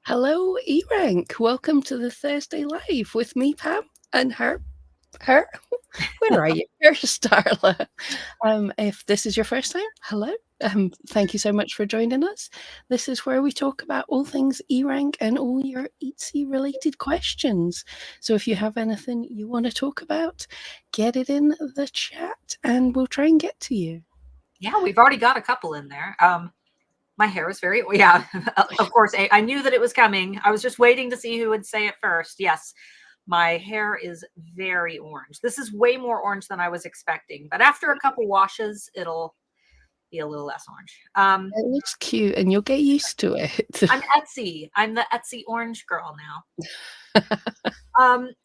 Hello, eRank. Welcome to the Thursday Live with me, Pam, and her. Where are you? Here's Starla. If this is your first time, hello. Thank you so much for joining us. This is where we talk about all things eRank and all your Etsy related questions. So if you have anything you want to talk about, get it in the chat and we'll try and get to you. Yeah, we've already got a couple in there. My hair is very, yeah, of course, I knew that it was coming. I was just waiting to see who would say it first. Yes, my hair is very orange. This is way more orange than I was expecting, but after a couple washes, it'll be a little less orange. It looks cute and you'll get used to it. I'm Etsy. I'm the Etsy orange girl now.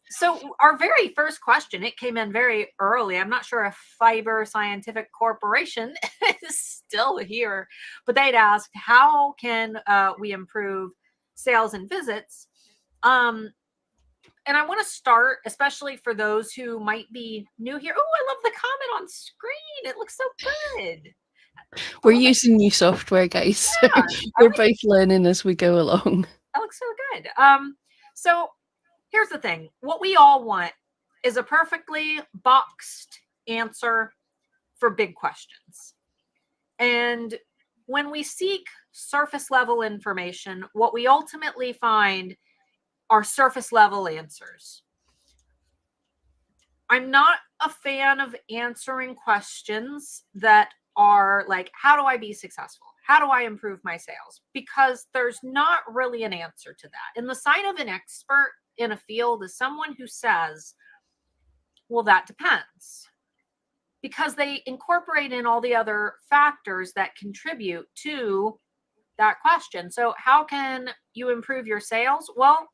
So our very first question, it came in very early. I'm not sure if Fiber Scientific Corporation is still here, but they'd asked, how can we improve sales and visits? And I want to start, especially for those who might be new here. Oh, I love the comment on screen. It looks so good. We're using new software, guys. Yeah, We're both learning as we go along. That looks so good. So here's the thing. What we all want is a perfectly boxed answer for big questions. And when we seek surface level information, what we ultimately find are surface level answers. I'm not a fan of answering questions that are like, how do I be successful? How do I improve my sales? Because there's not really an answer to that. And the sign of an expert in a field is someone who says, well, that depends. Because they incorporate in all the other factors that contribute to that question. So how can you improve your sales? Well,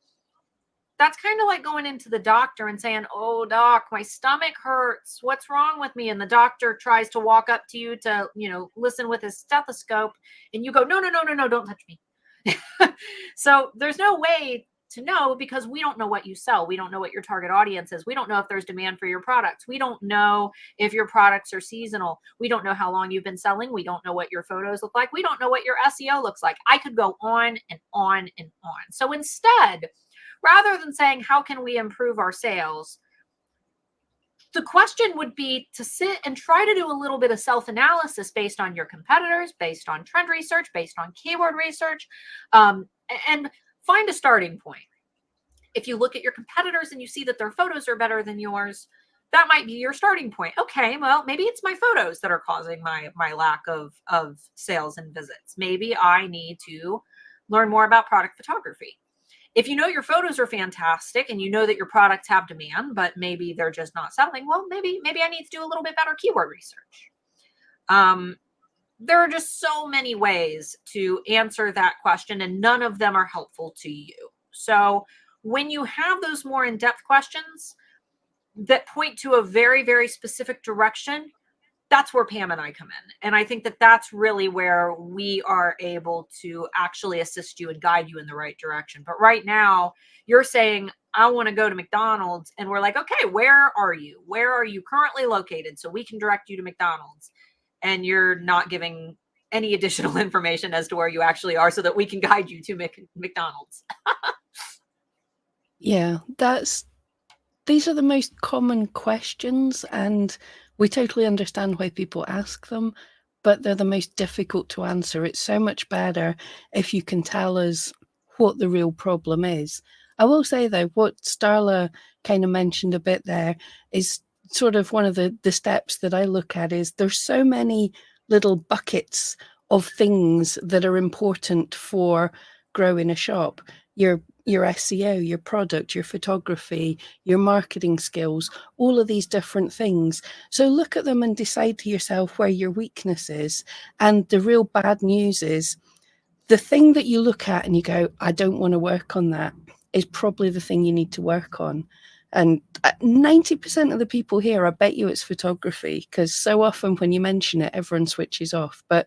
that's kind of like going into the doctor and saying, oh, doc, my stomach hurts. What's wrong with me? And the doctor tries to walk up to you to, listen with his stethoscope. And you go, no, don't touch me. So there's no way to know, because we don't know what you sell. We don't know what your target audience is. We don't know if there's demand for your products. We don't know if your products are seasonal. We don't know how long you've been selling. We don't know what your photos look like. We don't know what your SEO looks like. I could go on and on and on. So instead, rather than saying, how can we improve our sales? The question would be to sit and try to do a little bit of self-analysis based on your competitors, based on trend research, based on keyword research, and find a starting point. If you look at your competitors and you see that their photos are better than yours, that might be your starting point. Okay, well, maybe it's my photos that are causing my lack of sales and visits. Maybe I need to learn more about product photography. If you know your photos are fantastic and you know that your products have demand, but maybe they're just not selling, well, maybe I need to do a little bit better keyword research. There are just so many ways to answer that question, and none of them are helpful to you. So when you have those more in-depth questions that point to a very, very specific direction, that's where Pam and I come in. And I think that that's really where we are able to actually assist you and guide you in the right direction. But right now, you're saying, I want to go to McDonald's. And we're like, okay, where are you? Where are you currently located? So we can direct you to McDonald's. And you're not giving any additional information as to where you actually are so that we can guide you to McDonald's. Yeah, these are the most common questions, and we totally understand why people ask them, but they're the most difficult to answer. It's so much better if you can tell us what the real problem is. I will say, though, what Starla kind of mentioned a bit there is sort of one of the steps that I look at. Is there's so many little buckets of things that are important for growing a shop. Your SEO, your product, your photography, your marketing skills, all of these different things. So look at them and decide to yourself where your weakness is. And the real bad news is the thing that you look at and you go, I don't want to work on that, is probably the thing you need to work on. And 90% of the people here, I bet you it's photography, because so often when you mention it, everyone switches off. But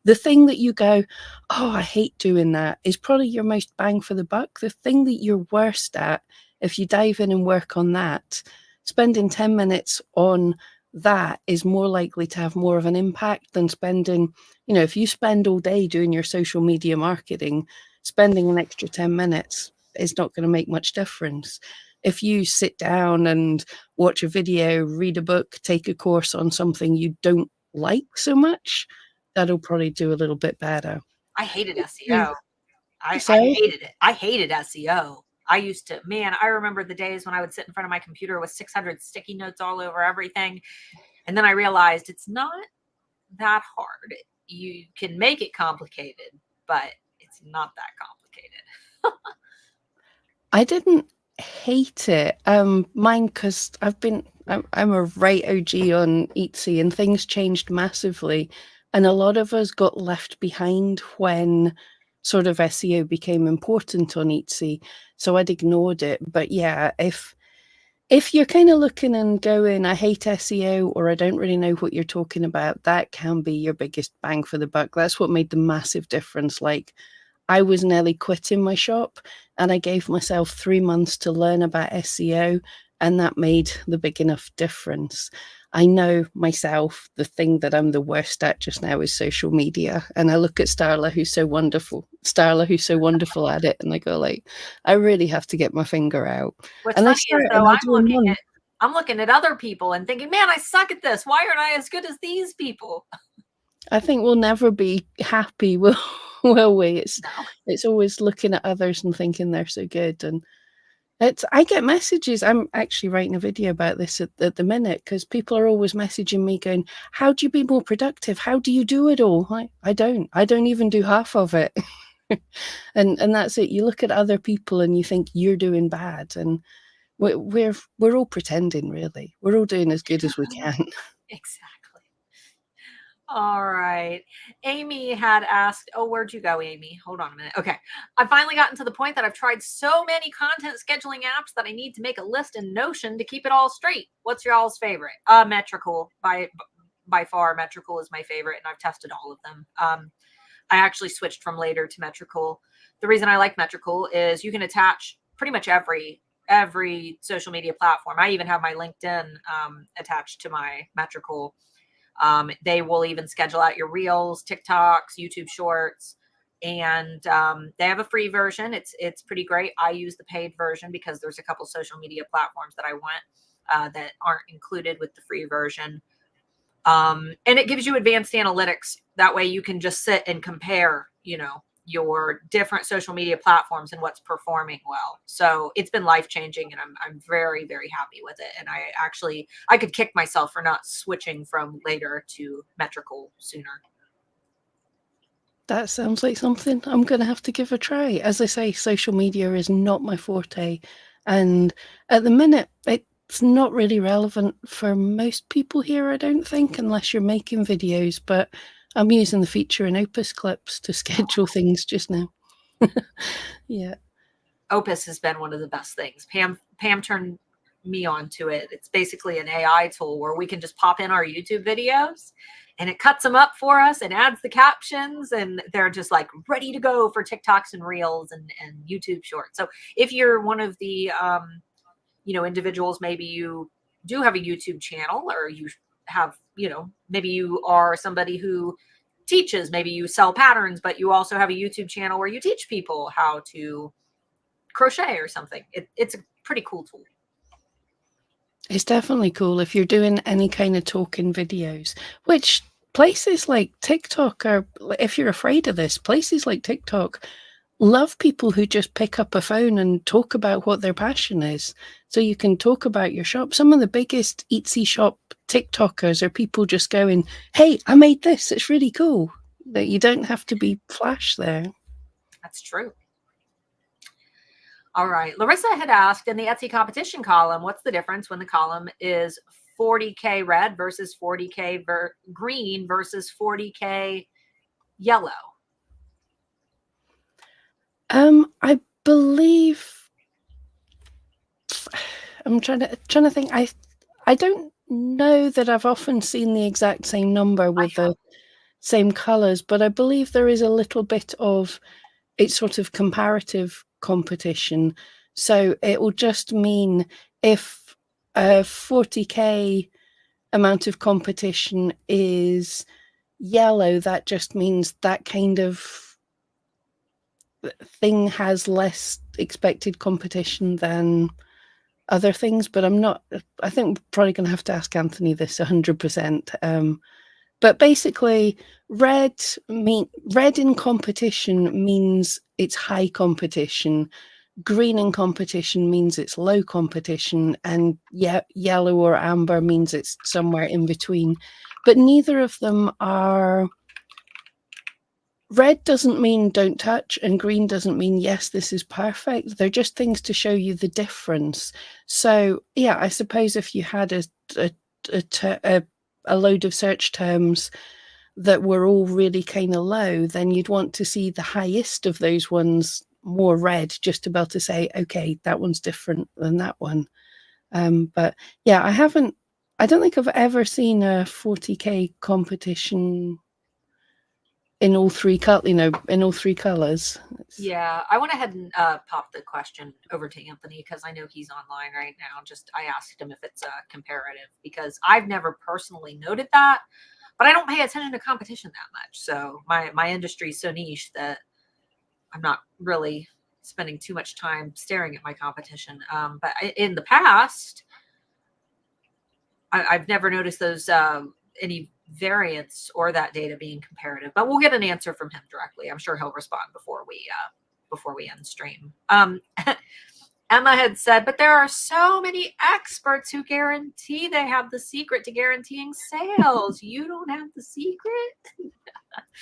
the thing that you go, oh, I hate doing that, is probably your most bang for the buck. The thing that you're worst at, if you dive in and work on that, spending 10 minutes on that is more likely to have more of an impact than spending, if you spend all day doing your social media marketing, spending an extra 10 minutes is not going to make much difference. If you sit down and watch a video, read a book, take a course on something you don't like so much, that'll probably do a little bit better. I hated SEO. I Sorry? hated it. I hated SEO. I used to, man, I remember the days when I would sit in front of my computer with 600 sticky notes all over everything. And then I realized it's not that hard. You can make it complicated, but it's not that complicated. I didn't hate it. Mine, because I'm a right OG on Etsy, and things changed massively, and a lot of us got left behind when sort of SEO became important on Etsy, so I'd ignored it. But yeah, if you're kind of looking and going, I hate SEO, or I don't really know what you're talking about, that can be your biggest bang for the buck. That's what made the massive difference. Like, I was nearly quitting my shop, and I gave myself 3 months to learn about SEO, and that made the big enough difference. I know myself, the thing that I'm the worst at just now is social media. And I look at Starla, who's so wonderful at it, and I go like, I really have to get my finger out. What's And I funny is start though, and I'll do a month. I'm looking at other people and thinking, man, I suck at this. Why aren't I as good as these people? I think we'll never be happy, will we? No. It's always looking at others and thinking they're so good. And I get messages. I'm actually writing a video about this at the minute, because people are always messaging me going, how do you be more productive? How do you do it all? I don't even do half of it. and that's it. You look at other people and you think you're doing bad, and we're all pretending, really. We're all doing as good as we can. Exactly. All right. Amy had asked, oh, where'd you go, Amy? Hold on a minute. Okay. I've finally gotten to the point that I've tried so many content scheduling apps that I need to make a list in Notion to keep it all straight. What's your all's favorite? Metrical. By far, Metrical is my favorite, and I've tested all of them. I actually switched from Later to Metrical. The reason I like Metrical is you can attach pretty much every social media platform. I even have my LinkedIn attached to my Metrical. They will even schedule out your reels, TikToks, YouTube shorts, and they have a free version. It's pretty great. I use the paid version because there's a couple social media platforms that I want that aren't included with the free version. And it gives you advanced analytics. That way you can just sit and compare, your different social media platforms and what's performing well. So it's been life-changing, and I'm very, very happy with it. And I could kick myself for not switching from Later to Metrical sooner. That sounds like something I'm going to have to give a try. As I say, social media is not my forte. And at the minute, it's not really relevant for most people here, I don't think, unless you're making videos. But I'm using the feature in Opus Clips to schedule things just now. Yeah. Opus has been one of the best things. Pam turned me onto it. It's basically an AI tool where we can just pop in our YouTube videos, and it cuts them up for us and adds the captions, and they're just like ready to go for TikToks and Reels and YouTube Shorts. So if you're one of the individuals, maybe you do have a YouTube channel, or you have, maybe you are somebody who teaches, maybe you sell patterns, but you also have a YouTube channel where you teach people how to crochet or something. It's a pretty cool tool. It's definitely cool if you're doing any kind of talking videos, which places like TikTok are, if you're afraid of this, places like TikTok love people who just pick up a phone and talk about what their passion is. So you can talk about your shop. Some of the biggest Etsy shop TikTokers are people just going, hey, I made this. It's really cool. That you don't have to be flash there. That's true. All right. Larissa had asked in the Etsy competition column, what's the difference when the column is 40K red versus 40K green versus 40K yellow? I believe I'm trying to think. I don't know that I've often seen the exact same number with the same colors, but I believe there is a little bit of it's sort of comparative competition. So it will just mean if 40K amount of competition is yellow, that just means that kind of thing has less expected competition than other things. But I think we're probably going to have to ask Anthony this 100%. But basically, red in competition means it's high competition. Green in competition means it's low competition, and yellow or amber means it's somewhere in between. But neither of them are. Red doesn't mean don't touch, and green doesn't mean yes, this is perfect. They're just things to show you the difference. So yeah, I suppose if you had a load of search terms that were all really kind of low, then you'd want to see the highest of those ones more red, just to be able to say, okay, that one's different than that one. But yeah, I don't think I've ever seen a 40K competition in all three colors. Yeah, I went ahead and popped the question over to Anthony because I know he's online right now. I asked him if it's comparative because I've never personally noted that, but I don't pay attention to competition that much. So my industry is so niche that I'm not really spending too much time staring at my competition. But in the past, I've never noticed those any variance or that data being comparative. But we'll get an answer from him directly. I'm sure he'll respond before we end stream. Emma had said, but there are so many experts who guarantee they have the secret to guaranteeing sales. You don't have the secret?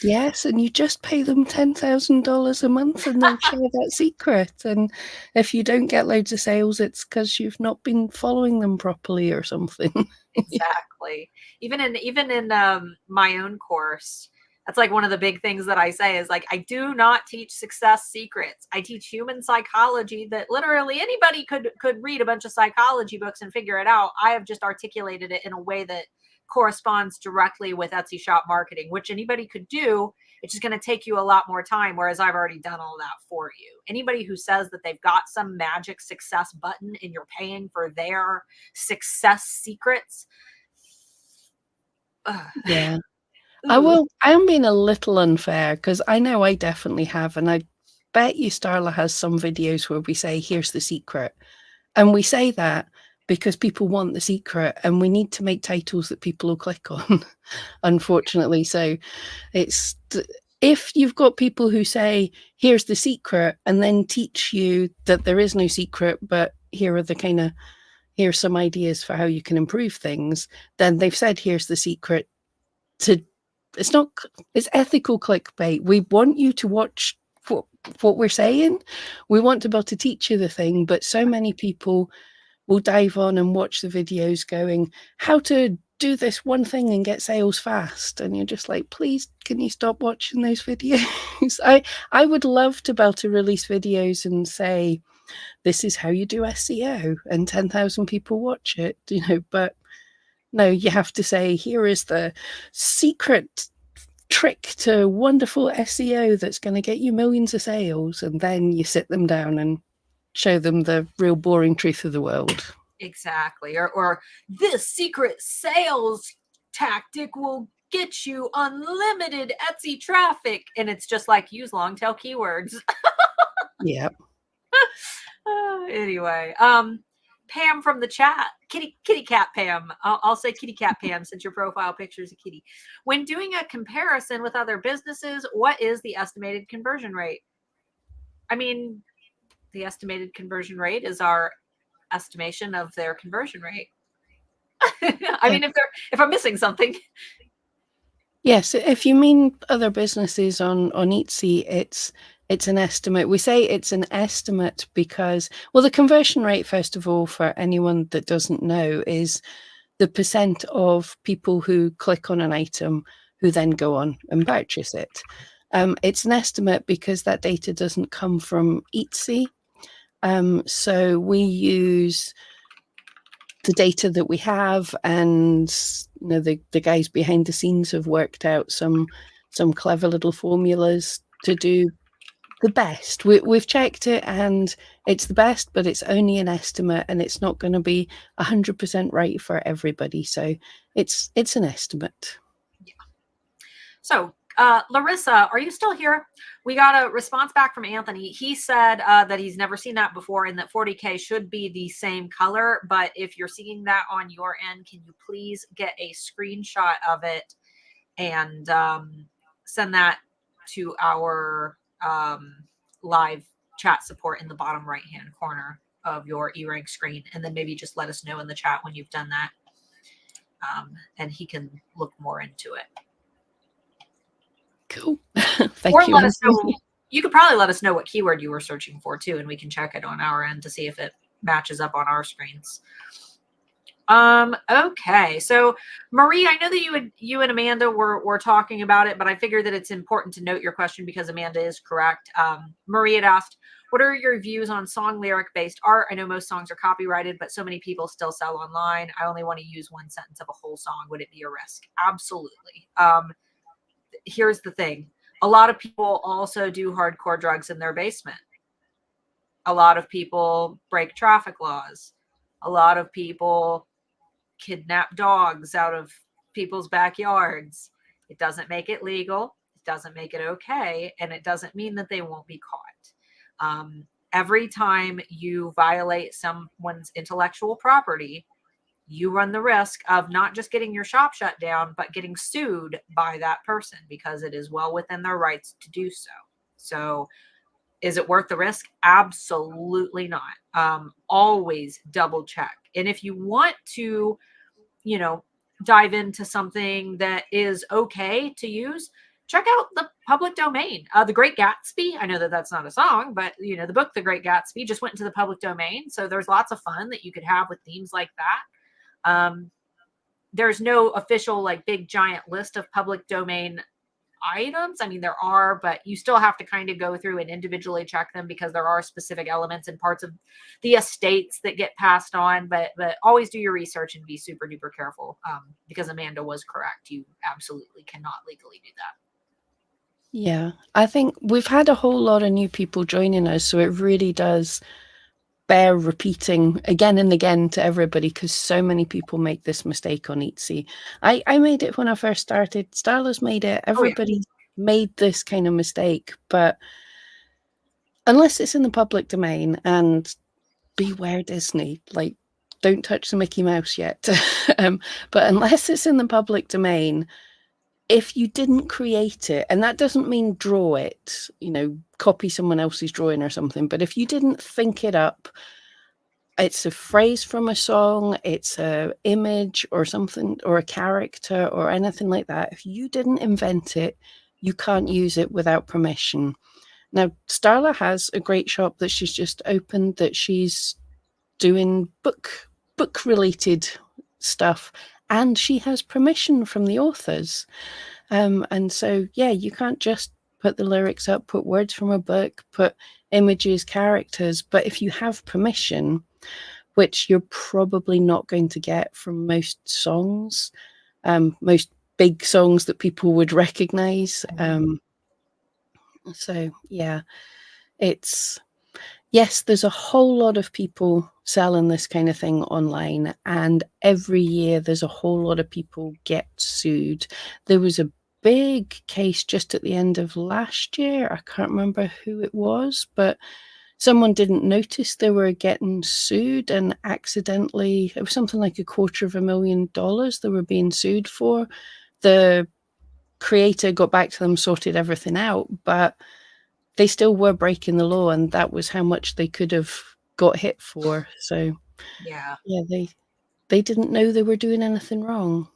Yes, and you just pay them $10,000 a month and they'll share that secret. And if you don't get loads of sales, it's because you've not been following them properly or something. Exactly. Even in my own course, that's like one of the big things that I say is like, I do not teach success secrets. I teach human psychology that literally anybody could read a bunch of psychology books and figure it out. I have just articulated it in a way that corresponds directly with Etsy shop marketing, which anybody could do. It's just going to take you a lot more time, whereas I've already done all that for you. Anybody who says that they've got some magic success button and you're paying for their success secrets. Yeah. I am being a little unfair because I know I definitely have, and I bet you Starla has some videos where we say, here's the secret. And we say that because people want the secret and we need to make titles that people will click on, unfortunately. So if you've got people who say, here's the secret, and then teach you that there is no secret, but here's some ideas for how you can improve things, then they've said, here's the secret. It's ethical clickbait. We want you to watch what we're saying. We want to be able to teach you the thing, but so many people will dive on and watch the videos going, how to do this one thing and get sales fast. And you're just like, please, can you stop watching those videos? I would love to be able to release videos and say, this is how you do SEO, and 10,000 people watch it, but no, you have to say, here is the secret trick to wonderful SEO that's going to get you millions of sales. And then you sit them down and show them the real boring truth of the world. Exactly. Or this secret sales tactic will get you unlimited Etsy traffic. And it's just like, use long tail keywords. Yeah. Anyway, Pam from the chat, kitty cat Pam. I'll say kitty cat Pam since your profile picture is a kitty. When doing a comparison with other businesses, what is the estimated conversion rate? I mean, the estimated conversion rate is our estimation of their conversion rate. I mean, if I'm missing something. Yes, if you mean other businesses on Etsy, it's an estimate. We say it's an estimate because, well, the conversion rate, first of all, for anyone that doesn't know, is the percent of people who click on an item who then go on and purchase it. It's an estimate because that data doesn't come from Etsy. So we use the data that we have, and the guys behind the scenes have worked out some clever little formulas to do the best. We've checked it and it's the best, but it's only an estimate and it's not going to be 100% right for everybody. So it's an estimate. Yeah. So Larissa, are you still here? We got a response back from Anthony. He said that he's never seen that before and that 40K should be the same color. But if you're seeing that on your end, can you please get a screenshot of it and send that to our live chat support in the bottom right-hand corner of your eRank screen. And then maybe just let us know in the chat when you've done that. And he can look more into it. Cool. Thank you. Let us know. You could probably let us know what keyword you were searching for too, and we can check it on our end to see if it matches up on our screens. Okay. So Marie, I know that you and Amanda were talking about it, but I figured that it's important to note your question because Amanda is correct. Marie had asked, what are your views on song lyric based art? I know most songs are copyrighted, but so many people still sell online. I only want to use one sentence of a whole song. Would it be a risk? Absolutely. Here's the thing. A lot of people also do hardcore drugs in their basement. A lot of people break traffic laws. A lot of people kidnap dogs out of people's backyards. It doesn't make it legal. It doesn't make it okay. And it doesn't mean that they won't be caught. Every time you violate someone's intellectual property, you run the risk of not just getting your shop shut down, but getting sued by that person because it is well within their rights to do so. So is it worth the risk? Absolutely not. Always double check. And if you want to, dive into something that is okay to use, check out the public domain. The Great Gatsby. I know that that's not a song, but the book, The Great Gatsby, just went into the public domain. So there's lots of fun that you could have with themes like that. There's no official big giant list of public domain items. I mean, there are, but you still have to kind of go through and individually check them because there are specific elements and parts of the estates that get passed on. But always do your research and be super duper careful because Amanda was correct. You absolutely cannot legally do that. Yeah, I think we've had a whole lot of new people joining us, so it really does bear repeating again and again to everybody because so many people make this mistake on Etsy. I made it when I first started. Starla's made it. Everybody made this kind of mistake, but unless it's in the public domain, and beware Disney, don't touch the Mickey Mouse yet. But unless it's in the public domain, if you didn't create it, and that doesn't mean draw it, copy someone else's drawing or something, but if you didn't think it up, it's a phrase from a song, it's a image or something, or a character or anything like that. If you didn't invent it, you can't use it without permission. Now, Starla has a great shop that she's just opened that she's doing book related stuff, and she has permission from the authors. And so, yeah, you can't just put the lyrics up, put words from a book, put images, characters. But if you have permission, which you're probably not going to get from most songs, most big songs that people would recognize. So, yeah, yes, there's a whole lot of people selling this kind of thing online, and every year there's a whole lot of people get sued. There was a big case just at the end of last year. I can't remember who it was, but someone didn't notice they were getting sued and accidentally, it was something like $250,000 they were being sued for. The creator got back to them, sorted everything out, but they still were breaking the law, and that was how much they could have got hit for. So yeah, they didn't know they were doing anything wrong.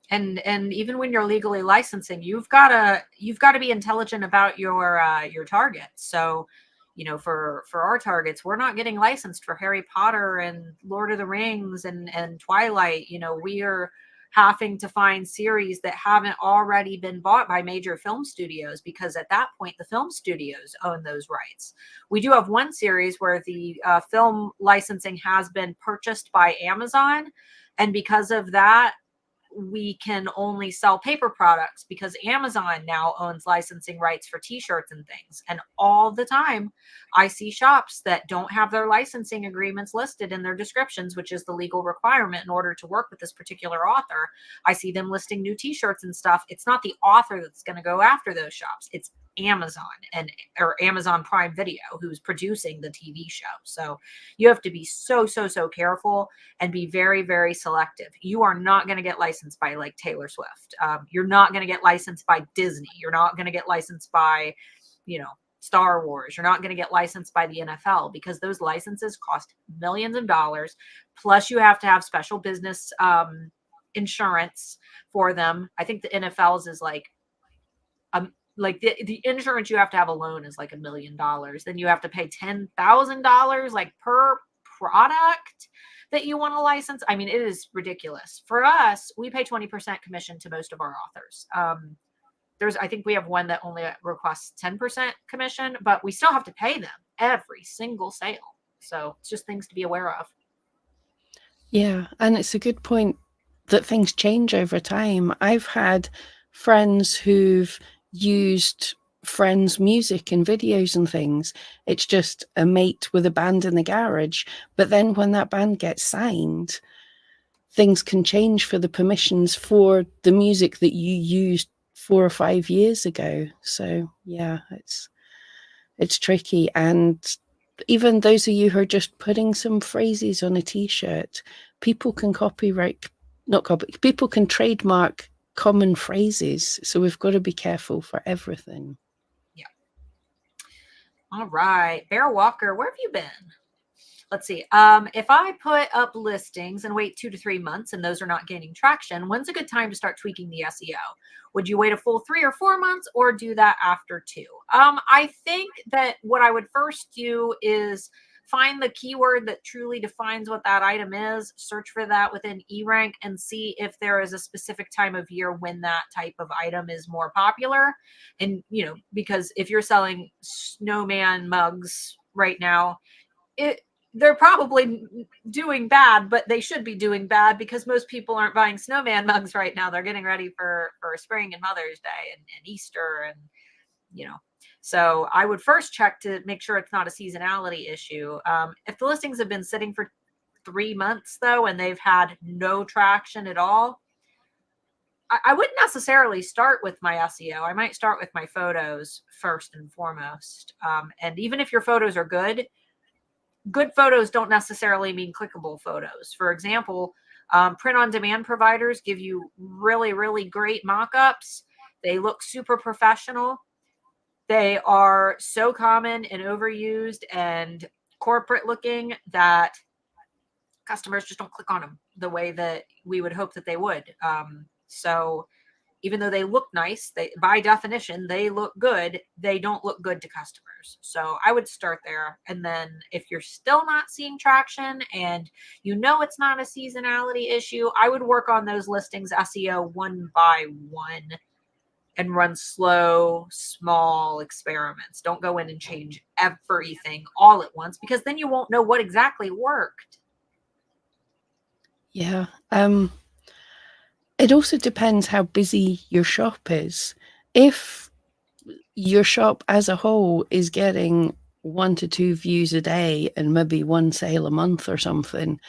And even when you're legally licensing, you've got to be intelligent about your targets. So, for our targets, we're not getting licensed for Harry Potter and Lord of the Rings and Twilight. We are having to find series that haven't already been bought by major film studios, because at that point the film studios own those rights. We do have one series where the film licensing has been purchased by Amazon, and because of that, we can only sell paper products because Amazon now owns licensing rights for t-shirts and things. And all the time I see shops that don't have their licensing agreements listed in their descriptions, which is the legal requirement in order to work with this particular author. I see them listing new t-shirts and stuff. It's not the author that's going to go after those shops. It's Amazon or Amazon Prime Video who's producing the TV show. So you have to be so careful and be very, very selective. You are not going to get licensed by like Taylor Swift. You're not going to get licensed by Disney. You're not going to get licensed by, Star Wars. You're not going to get licensed by the NFL because those licenses cost millions of dollars. Plus you have to have special business insurance for them. I think the NFL's is like the insurance you have to have alone is like $1 million. Then you have to pay $10,000 like per product that you want to license. I mean, it is ridiculous. For us, we pay 20% commission to most of our authors. I think we have one that only requests 10% commission, but we still have to pay them every single sale. So it's just things to be aware of. Yeah, and it's a good point that things change over time. I've had friends who've used friends' music in videos and things. It's just a mate with a band in the garage. But then when that band gets signed, things can change for the permissions for the music that you used 4 or 5 years ago. So yeah, it's tricky. And even those of you who are just putting some phrases on a t-shirt, people can people can trademark common phrases. So we've got to be careful for everything. Yeah. All right. Bear Walker, where have you been? Let's see. If I put up listings and wait 2 to 3 months and those are not gaining traction, when's a good time to start tweaking the SEO? Would you wait a full 3 or 4 months or do that after 2? I think that what I would first do is find the keyword that truly defines what that item is, search for that within eRank and see if there is a specific time of year when that type of item is more popular. And, because if you're selling snowman mugs right now, they're probably doing bad, but they should be doing bad because most people aren't buying snowman mugs right now. They're getting ready for spring and Mother's Day and Easter and, So I would first check to make sure it's not a seasonality issue. If the listings have been sitting for 3 months though, and they've had no traction at all, I wouldn't necessarily start with my SEO. I might start with my photos first and foremost. And even if your photos are good photos don't necessarily mean clickable photos. For example, print-on-demand providers give you really, really great mock-ups. They look super professional. They are so common and overused and corporate looking that customers just don't click on them the way that we would hope that they would. So even though they look nice, by definition, they look good, they don't look good to customers. So I would start there. And then if you're still not seeing traction and it's not a seasonality issue, I would work on those listings SEO one by one and run slow, small experiments. Don't go in and change everything all at once because then you won't know what exactly worked. Yeah. It also depends how busy your shop is. If your shop as a whole is getting 1 to 2 views a day and maybe 1 sale a month or something,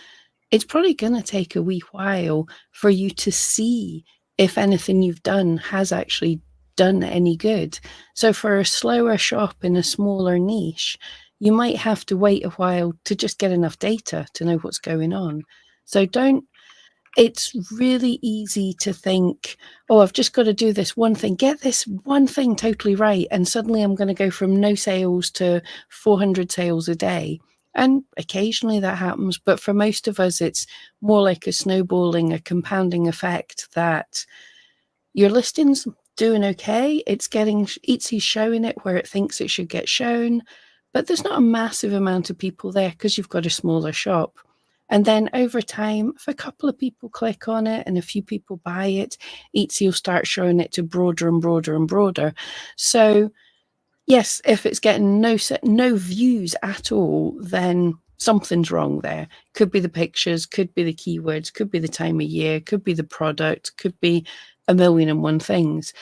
it's probably going to take a wee while for you to see if anything you've done has actually done any good. So for a slower shop in a smaller niche, you might have to wait a while to just get enough data to know what's going on. So it's really easy to think, oh, I've just got to do this one thing, get this one thing totally right, and suddenly I'm going to go from no sales to 400 sales a day. And occasionally that happens, but for most of us, it's more like a snowballing, a compounding effect that your listing's doing okay. It's getting Etsy's showing it where it thinks it should get shown, but there's not a massive amount of people there because you've got a smaller shop. And then over time, if a couple of people click on it and a few people buy it, Etsy will start showing it to broader and broader and broader. So yes, if it's getting no views at all, then something's wrong there. Could be the pictures, could be the keywords, could be the time of year, could be the product, could be a million and one things.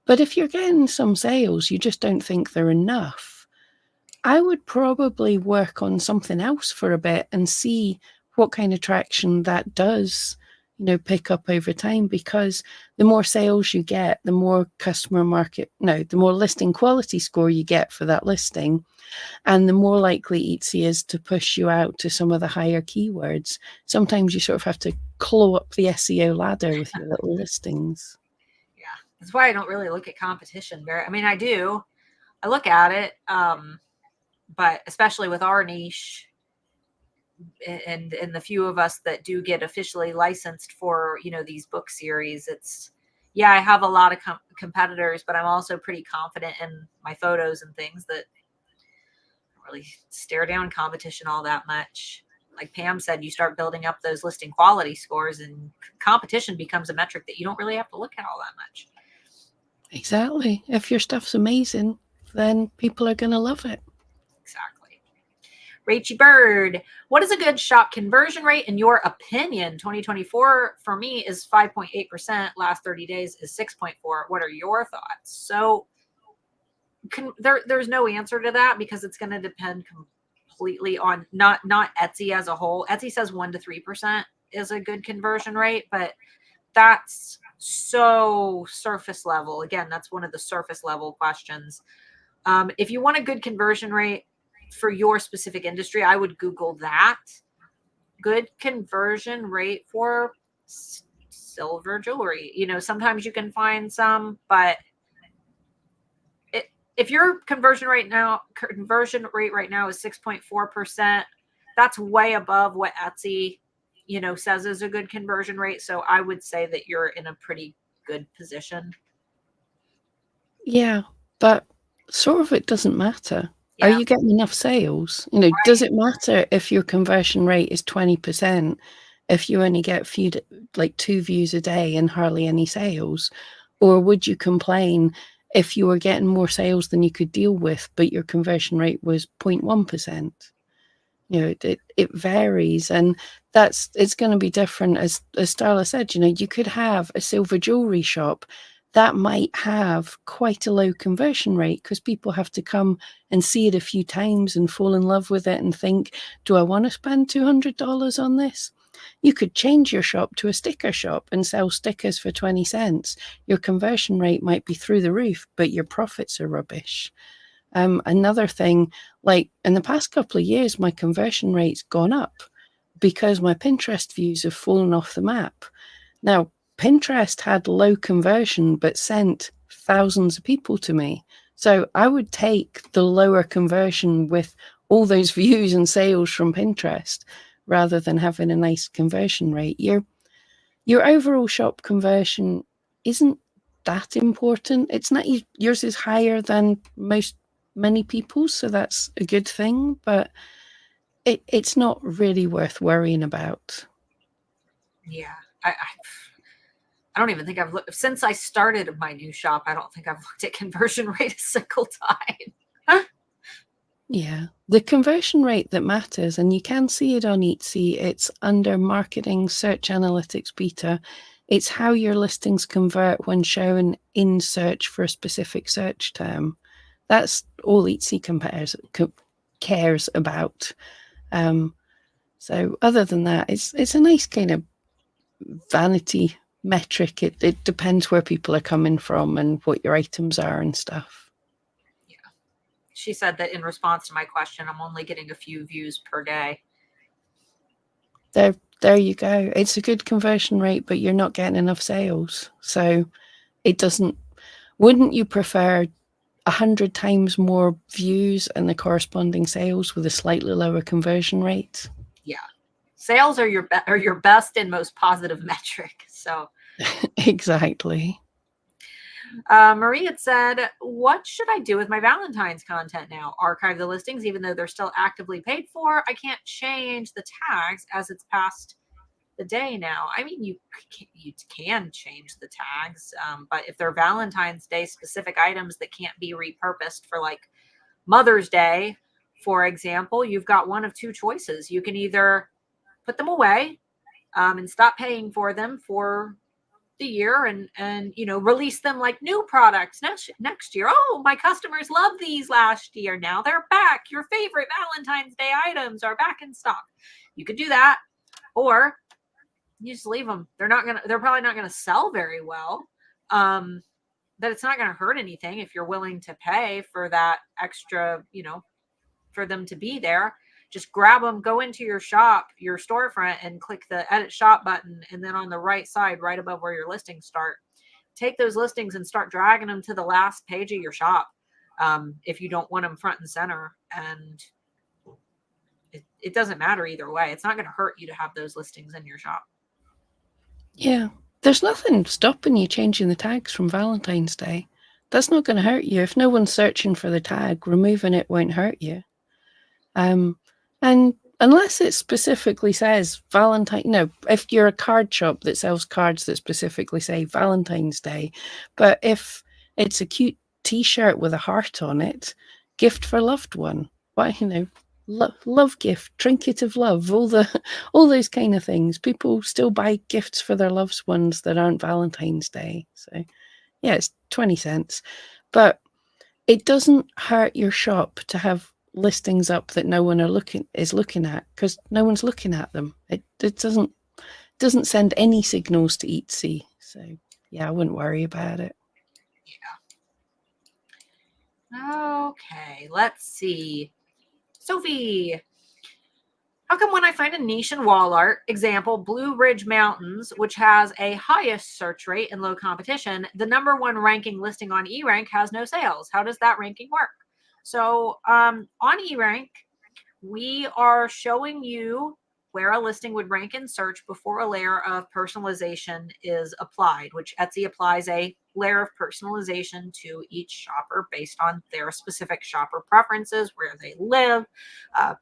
But if you're getting some sales, you just don't think they're enough, I would probably work on something else for a bit and see what kind of traction that does, pick up over time, because the more sales you get, the more the more listing quality score you get for that listing, and the more likely Etsy is to push you out to some of the higher keywords. Sometimes you sort of have to claw up the SEO ladder with your little listings. Yeah, that's why I don't really look at competition very. I mean, I do. I look at it, but especially with our niche and the few of us that do get officially licensed for, these book series, yeah, I have a lot of competitors, but I'm also pretty confident in my photos and things that I don't really stare down competition all that much. Like Pam said, you start building up those listing quality scores and competition becomes a metric that you don't really have to look at all that much. Exactly. If your stuff's amazing, then people are going to love it. Exactly. Rachy Bird, what is a good shop conversion rate in your opinion? 2024 for me is 5.8%. Last 30 days is 6.4. What are your thoughts? So there's no answer to that because it's going to depend completely on not Etsy as a whole. Etsy says 1 to 3% is a good conversion rate, but that's so surface level. Again, that's one of the surface level questions. If you want a good conversion rate for your specific industry, I would Google that. Good conversion rate for silver jewelry. Sometimes you can find some, but if your conversion rate right now is 6.4%, that's way above what Etsy, says is a good conversion rate. So I would say that you're in a pretty good position. Yeah, but sort of it doesn't matter. Yeah. Are you getting enough sales? Right. Does it matter if your conversion rate is 20%, if you only get like 2 views a day and hardly any sales? Or would you complain if you were getting more sales than you could deal with, but your conversion rate was 0.1%? It varies, and it's going to be different. As Starla said, you could have a silver jewelry shop that might have quite a low conversion rate because people have to come and see it a few times and fall in love with it and think, do I want to spend $200 on this? You could change your shop to a sticker shop and sell stickers for 20 cents. Your conversion rate might be through the roof, but your profits are rubbish. Another thing, like in the past couple of years, my conversion rate's gone up because my Pinterest views have fallen off the map. Now, Pinterest had low conversion but sent thousands of people to me. So I would take the lower conversion with all those views and sales from Pinterest rather than having a nice conversion rate. Your overall shop conversion isn't that important. It's not, yours is higher than many people's, so that's a good thing, but it's not really worth worrying about. Yeah. I don't even think I've looked since I started my new shop. I don't think I've looked at conversion rate a single time. Yeah, the conversion rate that matters, and you can see it on Etsy, it's under marketing search analytics beta. It's how your listings convert when shown in search for a specific search term. That's all Etsy cares about. So other than that, it's a nice kind of vanity metric. It depends where people are coming from and what your items are and stuff. Yeah. She said that in response to my question, I'm only getting a few views per day. There you go. It's a good conversion rate, but you're not getting enough sales. So wouldn't you prefer 100 times more views and the corresponding sales with a slightly lower conversion rate? Yeah. Sales are your best and most positive metric. So exactly. Marie had said, what should I do with my Valentine's content now? Archive the listings, even though they're still actively paid for. I can't change the tags as it's past the day now. I mean, you can change the tags, but if they're Valentine's Day specific items that can't be repurposed for like Mother's Day for example, you've got one of two choices. You can either put them away and stop paying for them for the year and release them like new products next year. Oh, my customers love these last year. Now they're back. Your favorite Valentine's Day items are back in stock. You could do that, or you just leave them. They're probably not gonna sell very well. But it's not gonna hurt anything if you're willing to pay for that extra, for them to be there. Just grab them, go into your shop, your storefront, and click the edit shop button. And then on the right side, right above where your listings start, take those listings and start dragging them to the last page of your shop. If you don't want them front and center, and it doesn't matter either way. It's not going to hurt you to have those listings in your shop. Yeah. There's nothing stopping you changing the tags from Valentine's Day. That's not going to hurt you. If no one's searching for the tag, removing it won't hurt you. And unless it specifically says Valentine, if you're a card shop that sells cards that specifically say Valentine's Day, but if it's a cute t-shirt with a heart on it, gift for loved one, love gift, trinket of love, all those kind of things. People still buy gifts for their loved ones that aren't Valentine's Day. So yeah, it's 20 cents, but it doesn't hurt your shop to have listings up that no one is looking at, because no one's looking at them. It doesn't send any signals to Etsy. So yeah, I wouldn't worry about it. Yeah. Okay, let's see. Sophie, how come when I find a niche in wall art, example, Blue Ridge Mountains, which has a highest search rate and low competition, the #1 ranking listing on eRank has no sales? How does that ranking work? So on eRank, we are showing you where a listing would rank in search before a layer of personalization is applied, which Etsy applies a layer of personalization to each shopper based on their specific shopper preferences, where they live,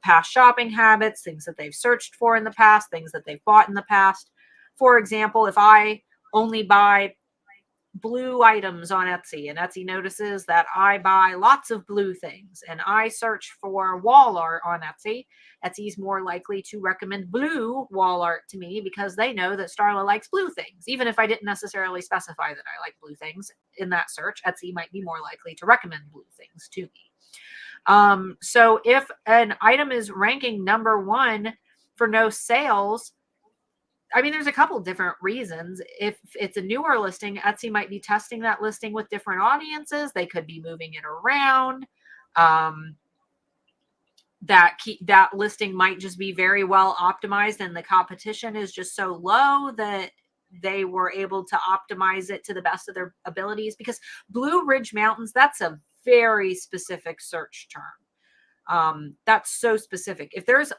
past shopping habits, things that they've searched for in the past, things that they've bought in the past. For example, if I only buy blue items on Etsy, and Etsy notices that I buy lots of blue things, and I search for wall art on Etsy, Etsy's more likely to recommend blue wall art to me because they know that Starla likes blue things. Even if I didn't necessarily specify that I like blue things in that search, Etsy might be more likely to recommend blue things to me. So if an item is ranking #1 for no sales, I mean, there's a couple different reasons. If it's a newer listing, Etsy might be testing that listing with different audiences. They could be moving it around. That listing might just be very well optimized, and the competition is just so low that they were able to optimize it to the best of their abilities. Because Blue Ridge Mountains, that's a very specific search term. That's so specific. If there's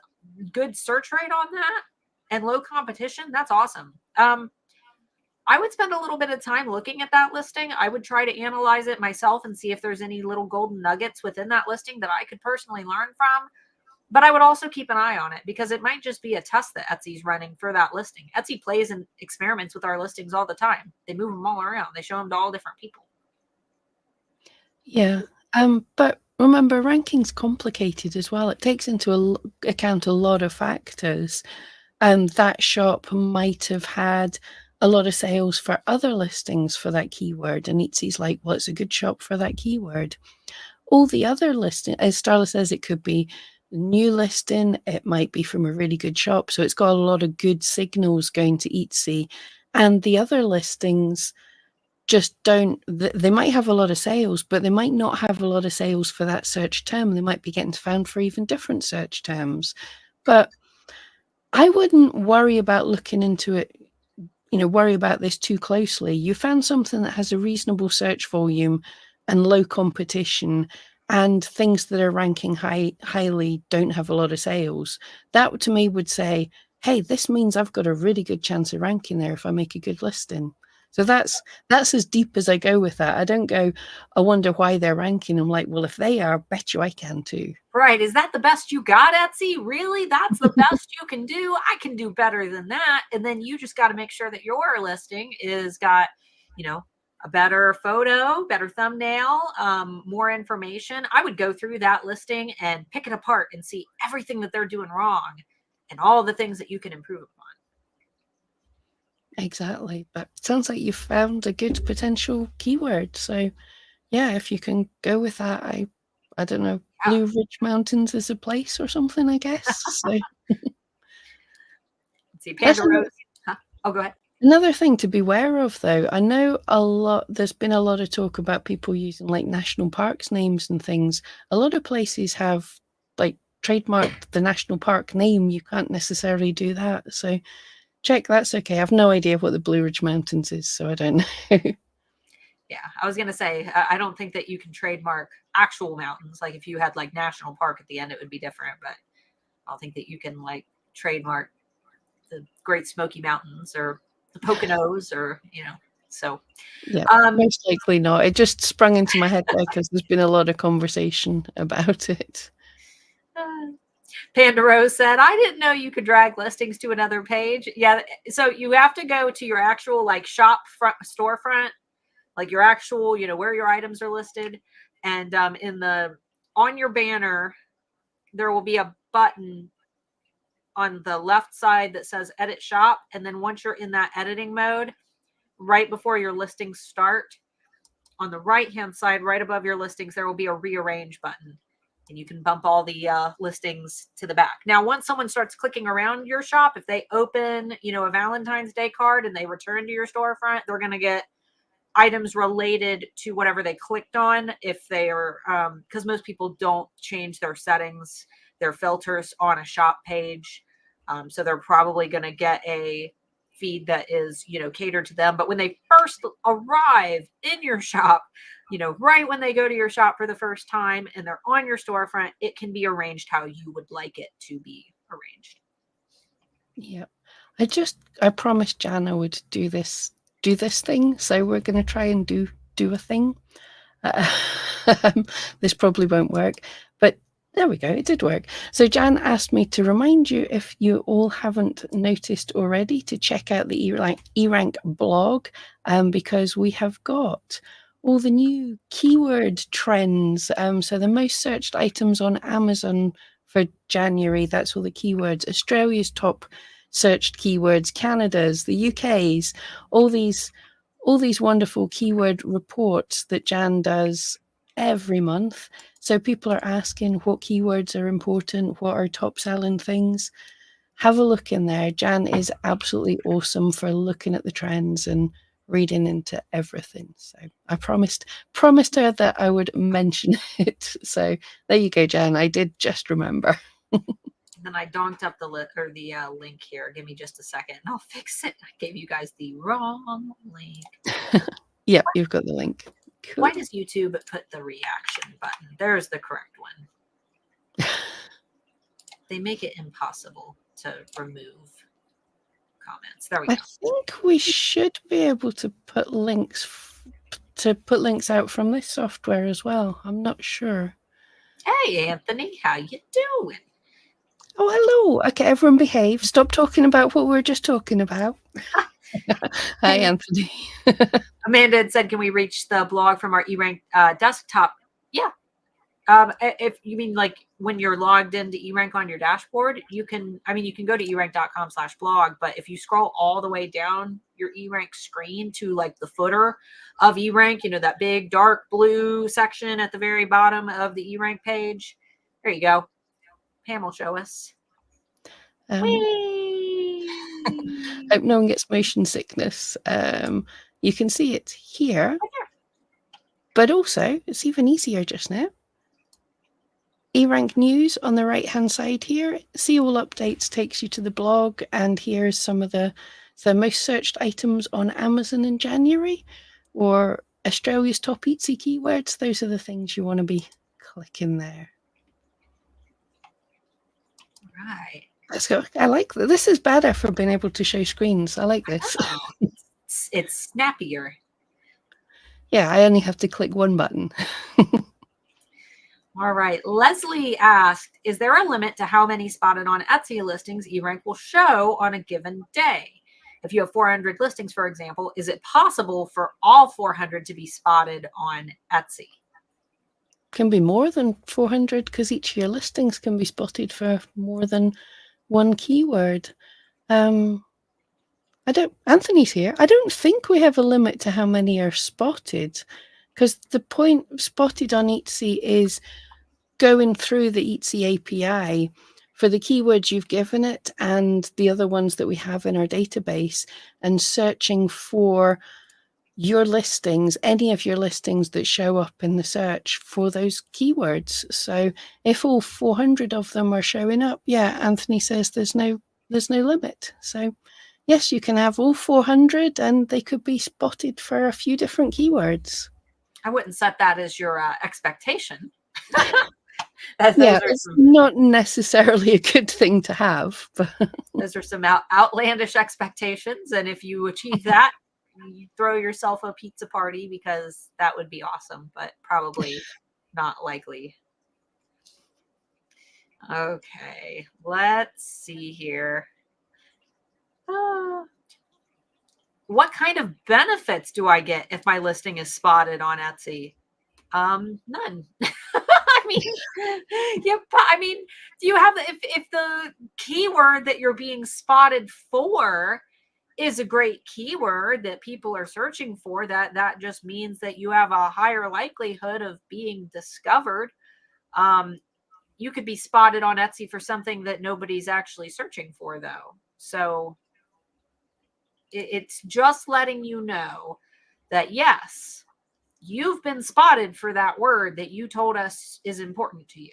good search rate on that and low competition, that's awesome. I would spend a little bit of time looking at that listing. I would try to analyze it myself and see if there's any little golden nuggets within that listing that I could personally learn from. But I would also keep an eye on it, because it might just be a test that Etsy's running for that listing. Etsy plays and experiments with our listings all the time. They move them all around. They show them to all different people. Yeah. But remember, ranking's complicated as well. It takes into account a lot of factors. That shop might have had a lot of sales for other listings for that keyword, and Etsy's like, well, it's a good shop for that keyword. All the other listings, as Starla says, it could be a new listing, it might be from a really good shop, so it's got a lot of good signals going to Etsy, and the other listings just don't, they might have a lot of sales, but they might not have a lot of sales for that search term. They might be getting found for even different search terms. But I wouldn't worry about looking into it, worry about this too closely. You found something that has a reasonable search volume and low competition, and things that are ranking highly don't have a lot of sales. That to me would say, hey, this means I've got a really good chance of ranking there if I make a good listing. So that's as deep as I go with that. I don't go, I wonder why they're ranking. I'm like, well, if they are, I bet you I can too. Right. Is that the best you got, Etsy? Really? That's the best you can do? I can do better than that. And then you just got to make sure that your listing is got, a better photo, better thumbnail, more information, I would go through that listing and pick it apart and see everything that they're doing wrong and all the things that you can improve upon. Exactly. But it sounds like you've found a good potential keyword. So yeah, if you can go with that, I don't know, Yeah. Blue Ridge Mountains is a place or something, I guess. So Let's see, that's Panda Rose. Huh? Oh, go ahead. another thing to beware of, though. I know there's been a lot of talk about people using like national parks names and things. A lot of places have like trademarked the national park name. You can't necessarily do that. So check that's okay. I have no idea what the Blue Ridge Mountains is, so I don't know. Yeah, I was going to say, I don't think that you can trademark actual mountains. Like if you had like national park at the end, it would be different, but I don't think that you can like trademark the Great Smoky Mountains or the Poconos or, so. Yeah, most likely not. It just sprung into my head because there's been a lot of conversation about it. Panda Rose said, I didn't know you could drag listings to another page. Yeah, so you have to go to your actual like shop front storefront, like your actual, where your items are listed. And on your banner, there will be a button on the left side that says edit shop. And then once you're in that editing mode, right before your listings start, on the right-hand side, right above your listings, there will be a rearrange button. And you can bump all the listings to the back. Now, once someone starts clicking around your shop, if they open, a Valentine's Day card and they return to your storefront, they're going to get items related to whatever they clicked on. If they are, because most people don't change their settings, their filters on a shop page. So they're probably going to get a feed that is, catered to them. But when they first arrive in your shop, right when they go to your shop for the first time and they're on your storefront, it can be arranged how you would like it to be arranged. Yep. I promised Jan I would do this thing, so we're going to try and do a thing. This probably won't work, but there we go, it did work. So Jan asked me to remind you, if you all haven't noticed already, to check out the eRank blog, because we have got all the new keyword trends. So the most searched items on Amazon for January, that's all the keywords. Australia's top searched keywords, Canada's, the UK's, all these wonderful keyword reports that Jan does every month. So people are asking what keywords are important, what are top selling things. Have a look in there. Jan is absolutely awesome for looking at the trends and reading into everything. So I promised her that I would mention it. So there you go, Jan. I did just remember. Then I donked up the link here. Give me just a second and I'll fix it. I gave you guys the wrong link. Yep, you've got the link. Cool. Why does YouTube put the reaction button? There's the correct one. They make it impossible to remove comments. There we go. I think we should be able to put links out from this software as well. I'm not sure. Hey, Anthony, how you doing? Oh, hello. Okay, everyone behave. Stop talking about what we were just talking about. Hi, Anthony. Amanda had said, can we reach the blog from our eRank desktop? Yeah. If you mean like when you're logged into eRank on your dashboard, you can go to erank.com/blog, but if you scroll all the way down your eRank screen to like the footer of eRank, that big dark blue section at the very bottom of the eRank page, there you go. Pam will show us. Hope no one gets motion sickness. You can see it here, but also it's even easier just now. eRank News on the right-hand side here. See all updates takes you to the blog, and here's some of the most searched items on Amazon in January, or Australia's top Etsy keywords. Those are the things you want to be clicking there. Right. Let's go. I like that. This is better for being able to show screens. I like this. It's snappier. Yeah, I only have to click one button. All right. Leslie asked, is there a limit to how many spotted on Etsy listings eRank will show on a given day? if you have 400 listings, for example, is it possible for all 400 to be spotted on Etsy? Can be more than 400 because each of your listings can be spotted for more than one keyword. Anthony's here. I don't think we have a limit to how many are spotted, because the point of spotted on Etsy is going through the Etsy API for the keywords you've given it and the other ones that we have in our database, and searching for your listings, any of your listings that show up in the search for those keywords. So if all 400 of them are showing up, yeah, Anthony says there's no limit. So yes, you can have all 400 and they could be spotted for a few different keywords. I wouldn't set that as your expectation. Yeah, it's not necessarily a good thing to have, but those are some outlandish expectations. And if you achieve that, you throw yourself a pizza party, because that would be awesome, but probably not likely. Okay, let's see here. What kind of benefits do I get if my listing is spotted on Etsy? None. I mean, yeah, I mean, do you have, if the keyword that you're being spotted for is a great keyword that people are searching for, that just means that you have a higher likelihood of being discovered. You could be spotted on Etsy for something that nobody's actually searching for, though. So it's just letting you know that, yes, you've been spotted for that word that you told us is important to you.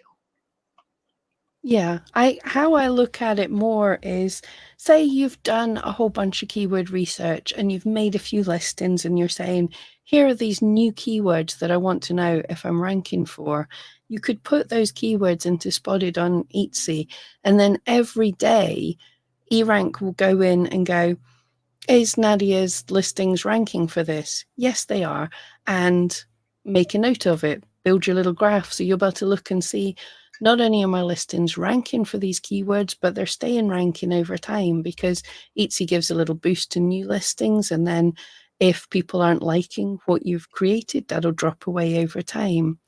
yeah, how I look at it more is, say you've done a whole bunch of keyword research and you've made a few listings and you're saying, here are these new keywords that I want to know if I'm ranking for. You could put those keywords into spotted on Etsy, and then every day eRank will go in and go, is Nadia's listings ranking for this? Yes, they are. And make a note of it. Build your little graph so you're able to look and see, not only are my listings ranking for these keywords, but they're staying ranking over time, because Etsy gives a little boost to new listings. And then if people aren't liking what you've created, that'll drop away over time.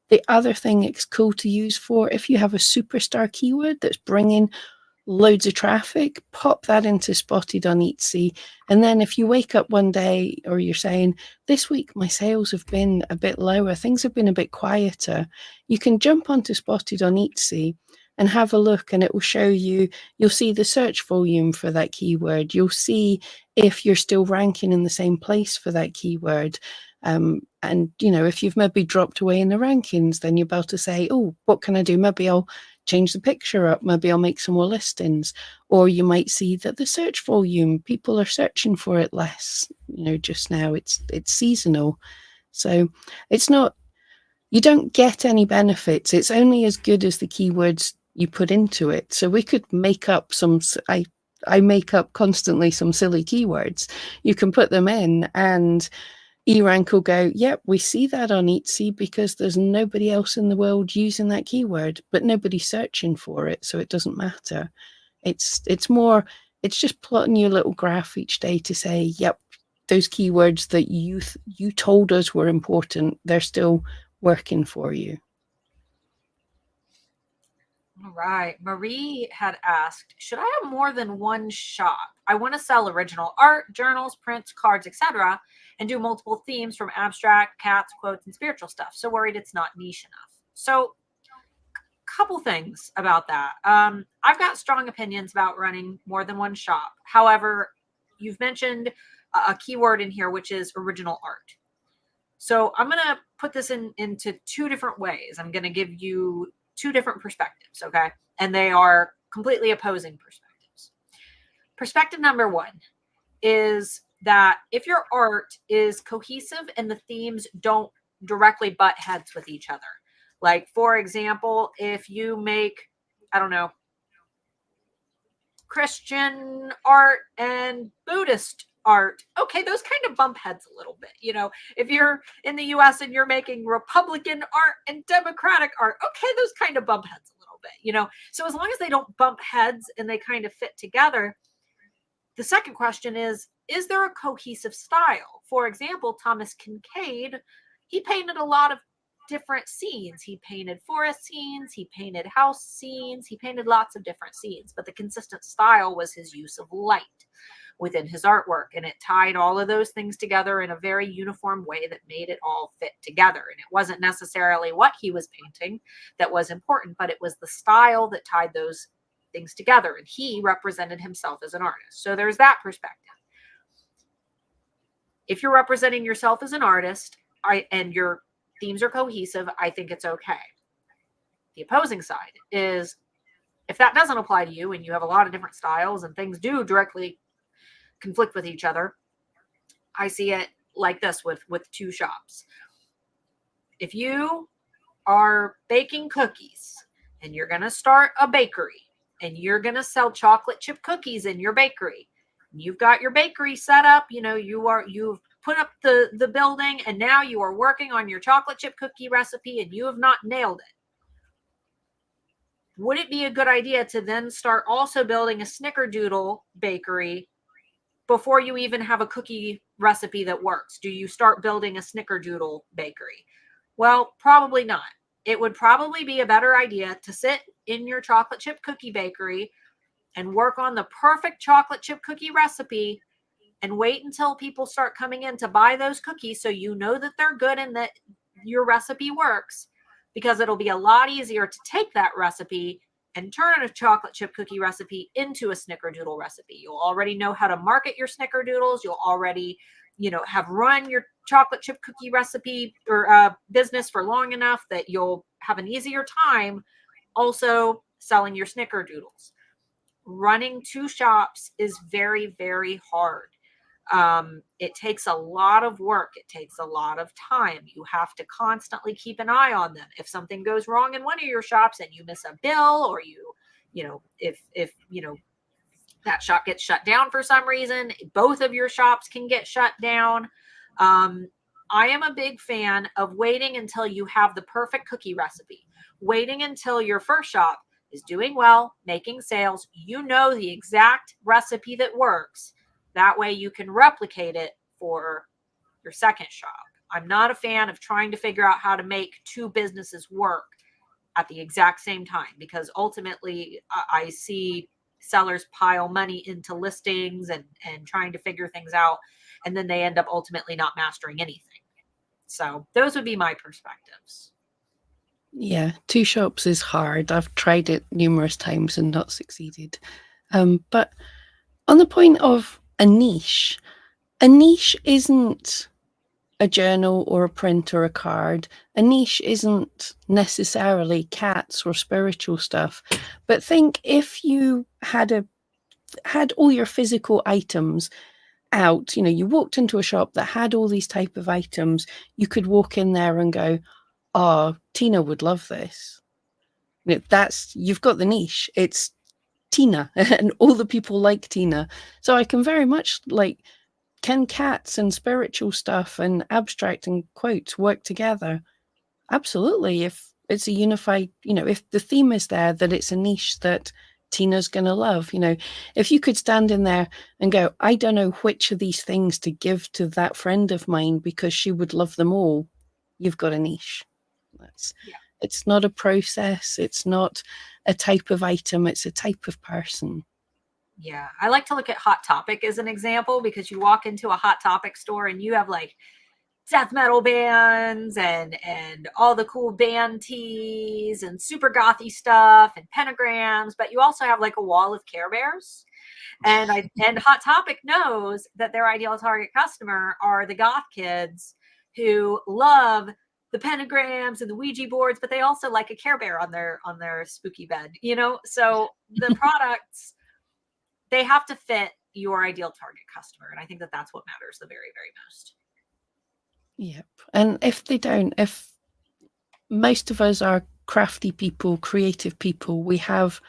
The other thing it's cool to use for, if you have a superstar keyword that's bringing loads of traffic, pop that into spotted on Etsy. And then if you wake up one day or you're saying, this week my sales have been a bit lower, things have been a bit quieter, you can jump onto spotted on Etsy and have a look, and it will show you, you'll see the search volume for that keyword. You'll see if you're still ranking in the same place for that keyword. And, you know, if you've maybe dropped away in the rankings, then you're about to say, oh, what can I do? Maybe I'll change the picture up. Maybe I'll make some more listings. Or you might see that the search volume, people are searching for it less. You know, just now it's seasonal. So it's not, you don't get any benefits. It's only as good as the keywords you put into it. So we could make up I make up constantly some silly keywords. You can put them in and eRank will go, yep, we see that on Etsy because there's nobody else in the world using that keyword, but nobody's searching for it, so it doesn't matter. It's just plotting your little graph each day to say, yep, those keywords that you told us were important, they're still working for you. All right. Marie had asked, should I have more than one shop? I want to sell original art, journals, prints, cards, etc., and do multiple themes from abstract, cats, quotes, and spiritual stuff. So worried it's not niche enough. So couple things about that. I've got strong opinions about running more than one shop. However, you've mentioned a keyword in here, which is original art. So I'm going to put this into two different ways. I'm going to give you two different perspectives, okay? And they are completely opposing perspectives. Perspective number one is that if your art is cohesive and the themes don't directly butt heads with each other, like, for example, if you make, I don't know, Christian art and Buddhist art, okay, those kind of bump heads a little bit. You know, if you're in the US and you're making Republican art and Democratic art, okay, those kind of bump heads a little bit, you know. So as long as they don't bump heads and they kind of fit together, The second question is there a cohesive style? For example, Thomas Kincaid, he painted a lot of different scenes. He painted forest scenes, he painted house scenes, he painted lots of different scenes, but the consistent style was his use of light within his artwork, and it tied all of those things together in a very uniform way that made it all fit together. And it wasn't necessarily what he was painting that was important, but it was the style that tied those things together, and he represented himself as an artist. So there's that perspective. If you're representing yourself as an artist and your themes are cohesive, I think it's okay. The opposing side is, if that doesn't apply to you and you have a lot of different styles and things do directly conflict with each other, I see it like this with two shops. If you are baking cookies and you're going to start a bakery and you're going to sell chocolate chip cookies in your bakery, you've got your bakery set up, you've put up the building, and now you are working on your chocolate chip cookie recipe and you have not nailed it. Would it be a good idea to then start also building a snickerdoodle bakery before you even have a cookie recipe that works? Do you start building a snickerdoodle bakery? Well, probably not. It would probably be a better idea to sit in your chocolate chip cookie bakery and work on the perfect chocolate chip cookie recipe and wait until people start coming in to buy those cookies so you know that they're good and that your recipe works, because it'll be a lot easier to take that recipe and turn a chocolate chip cookie recipe into a snickerdoodle recipe. You'll already know how to market your snickerdoodles. You'll already, have run your chocolate chip cookie recipe or business for long enough that you'll have an easier time also selling your snickerdoodles. Running two shops is very, very hard. It takes a lot of work. It takes a lot of time. You have to constantly keep an eye on them. If something goes wrong in one of your shops and you miss a bill, or if that shop gets shut down for some reason, both of your shops can get shut down. I am a big fan of waiting until you have the perfect cookie recipe, waiting until your first shop is doing well, making sales. You know the exact recipe that works. That way you can replicate it for your second shop. I'm not a fan of trying to figure out how to make two businesses work at the exact same time, because ultimately I see sellers pile money into listings and trying to figure things out, and then they end up ultimately not mastering anything. So those would be my perspectives. Yeah, two shops is hard. I've tried it numerous times and not succeeded. But on the point of a niche isn't a journal or a print or a card. A niche isn't necessarily cats or spiritual stuff. But think if you had all your physical items out, you walked into a shop that had all these type of items, you could walk in there and go, oh, Tina would love this. You've got the niche. It's Tina, and all the people like Tina. So I can very much can cats and spiritual stuff and abstract and quotes work together? Absolutely. If it's a unified, if the theme is there, that it's a niche that Tina's going to love, if you could stand in there and go, I don't know which of these things to give to that friend of mine because she would love them all, you've got a niche. It's not a process. It's not a type of item. It's a type of person. Yeah. I like to look at Hot Topic as an example, because you walk into a Hot Topic store and you have death metal bands and all the cool band tees and super gothy stuff and pentagrams, but you also have a wall of Care Bears. And Hot Topic knows that their ideal target customer are the goth kids who love the pentagrams and the Ouija boards, but they also like a Care Bear on their spooky bed, so the products, they have to fit your ideal target customer. And I think that that's what matters the very, very most. Yep. And if they don't, if most of us are crafty people, creative people, we have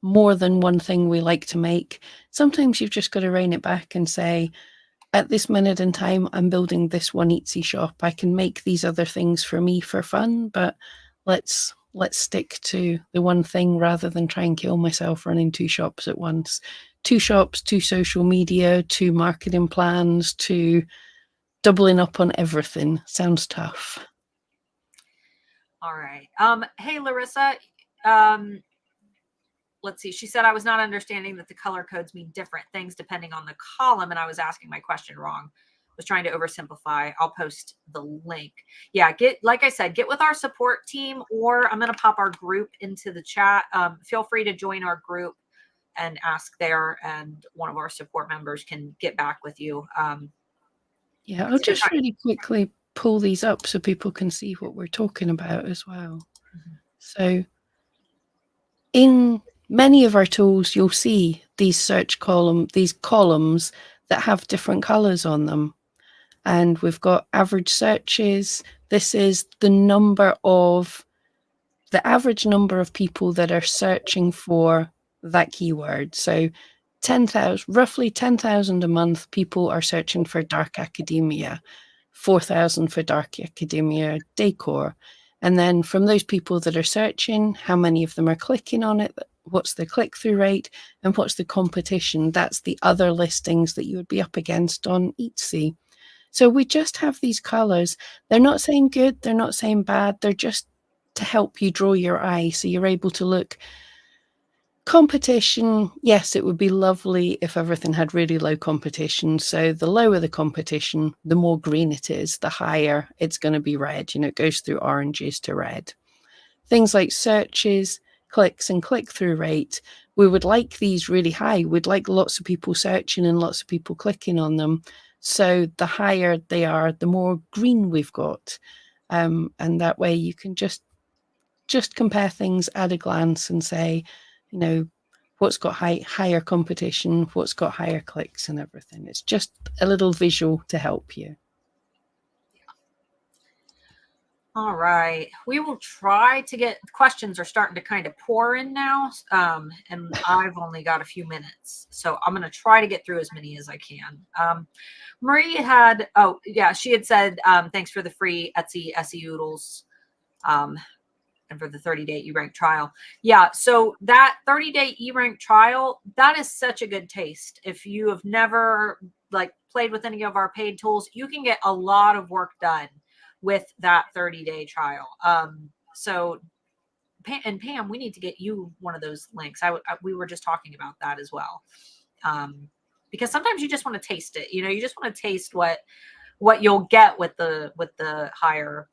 more than one thing we like to make. Sometimes you've just got to rein it back and say, at this minute in time, I'm building this one Etsy shop. I can make these other things for me for fun, but let's let's stick to the one thing rather than try and kill myself running 2 shops at once. 2 shops, 2 social media, 2 marketing plans, 2 doubling up on everything. Sounds tough. All right. Hey, Larissa. Let's see. She said I was not understanding that the color codes mean different things depending on the column, and I was asking my question wrong. I was trying to oversimplify. I'll post the link. Yeah, like I said, get with our support team, or I'm going to pop our group into the chat. Feel free to join our group and ask there, and one of our support members can get back with you. Yeah, I'll just really quickly pull these up so people can see what we're talking about as well. Mm-hmm. So in many of our tools, you'll see these these columns that have different colors on them. And we've got average searches. This is the average number of people that are searching for that keyword. So 10,000, roughly 10,000 a month people are searching for dark academia, 4,000 for dark academia decor. And then from those people that are searching, how many of them are clicking on it? What's the click-through rate? And what's the competition? That's the other listings that you would be up against on Etsy. So we just have these colors. They're not saying good, they're not saying bad, they're just to help you draw your eye so you're able to look. Competition, yes, it would be lovely if everything had really low competition. So the lower the competition, the more green it is, the higher it's going to be red. It goes through oranges to red. Things like searches, clicks, and click-through rate, we would like these really high. We'd like lots of people searching and lots of people clicking on them. So the higher they are, the more green we've got. And that way you can just compare things at a glance and say, what's got higher competition, what's got higher clicks and everything. It's just a little visual to help you. All right. We will try to get questions are starting to kind of pour in now. And I've only got a few minutes. So I'm going to try to get through as many as I can. Marie had, she had said, thanks for the free Etsy SEO and for the 30-day eRank trial. Yeah. So that 30-day eRank trial, that is such a good taste. If you have never played with any of our paid tools, you can get a lot of work done with that 30-day trial. So Pam, we need to get you one of those links. We were just talking about that as well. Because sometimes you just want to taste it. You just want to taste what you'll get with the higher,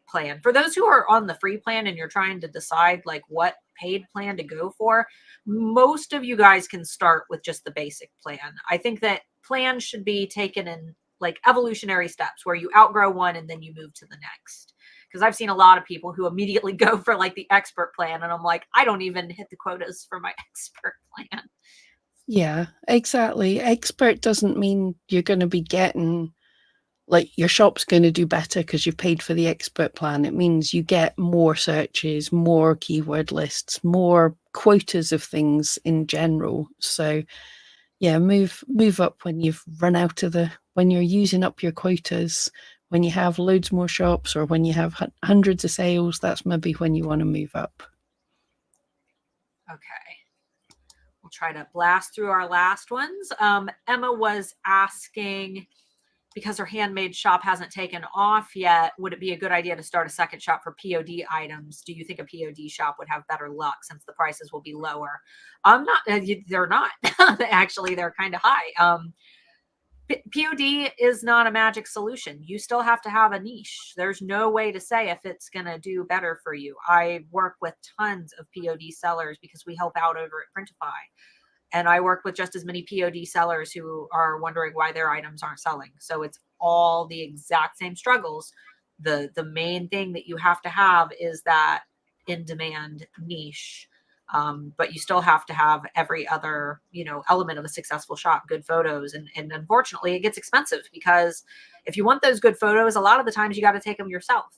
plan. For those who are on the free plan and you're trying to decide what paid plan to go for, most of you guys can start with just the basic plan. I think that plans should be taken in evolutionary steps where you outgrow one and then you move to the next. Because I've seen a lot of people who immediately go for the expert plan, and I'm like, I don't even hit the quotas for my expert plan. Yeah, exactly. Expert doesn't mean you're going to be getting your shop's going to do better because you've paid for the expert plan. It means you get more searches, more keyword lists, more quotas of things in general. So yeah, move up when you've run out of when you're using up your quotas, when you have loads more shops or when you have hundreds of sales, that's maybe when you want to move up. Okay. We'll try to blast through our last ones. Emma was asking, because her handmade shop hasn't taken off yet, would it be a good idea to start a second shop for POD items? Do you think a POD shop would have better luck since the prices will be lower? They're not. Actually, they're kind of high. POD is not a magic solution. You still have to have a niche. There's no way to say if it's going to do better for you. I work with tons of POD sellers because we help out over at Printify. And I work with just as many POD sellers who are wondering why their items aren't selling. So it's all the exact same struggles. The main thing that you have to have is that in-demand niche. But you still have to have every other, element of a successful shop, good photos. And unfortunately, it gets expensive because if you want those good photos, a lot of the times you got to take them yourself.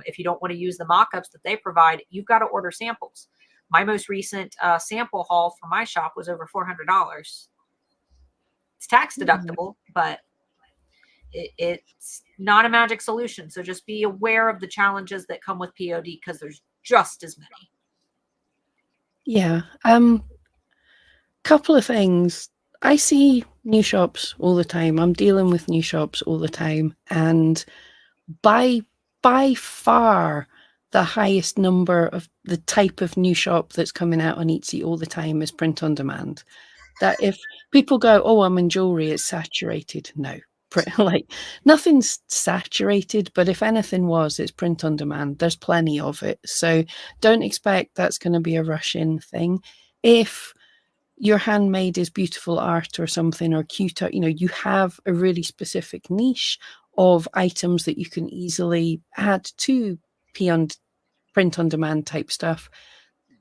If you don't want to use the mock-ups that they provide, you've got to order samples. My most recent sample haul for my shop was over $400. It's tax deductible, but it's not a magic solution. So just be aware of the challenges that come with POD because there's just as many. Yeah. Couple of things. I see new shops all the time. I'm dealing with new shops all the time, and by by far the highest number of the type of new shop that's coming out on Etsy all the time is print on demand. That if people go, "Oh, I'm in jewelry, it's saturated." No, like nothing's saturated, but if anything was, it's print on demand. There's plenty of it, so don't expect that's going to be a rush in thing. If your handmade is beautiful art or something, or cute art, you have a really specific niche of items that you can easily add to print on demand type stuff,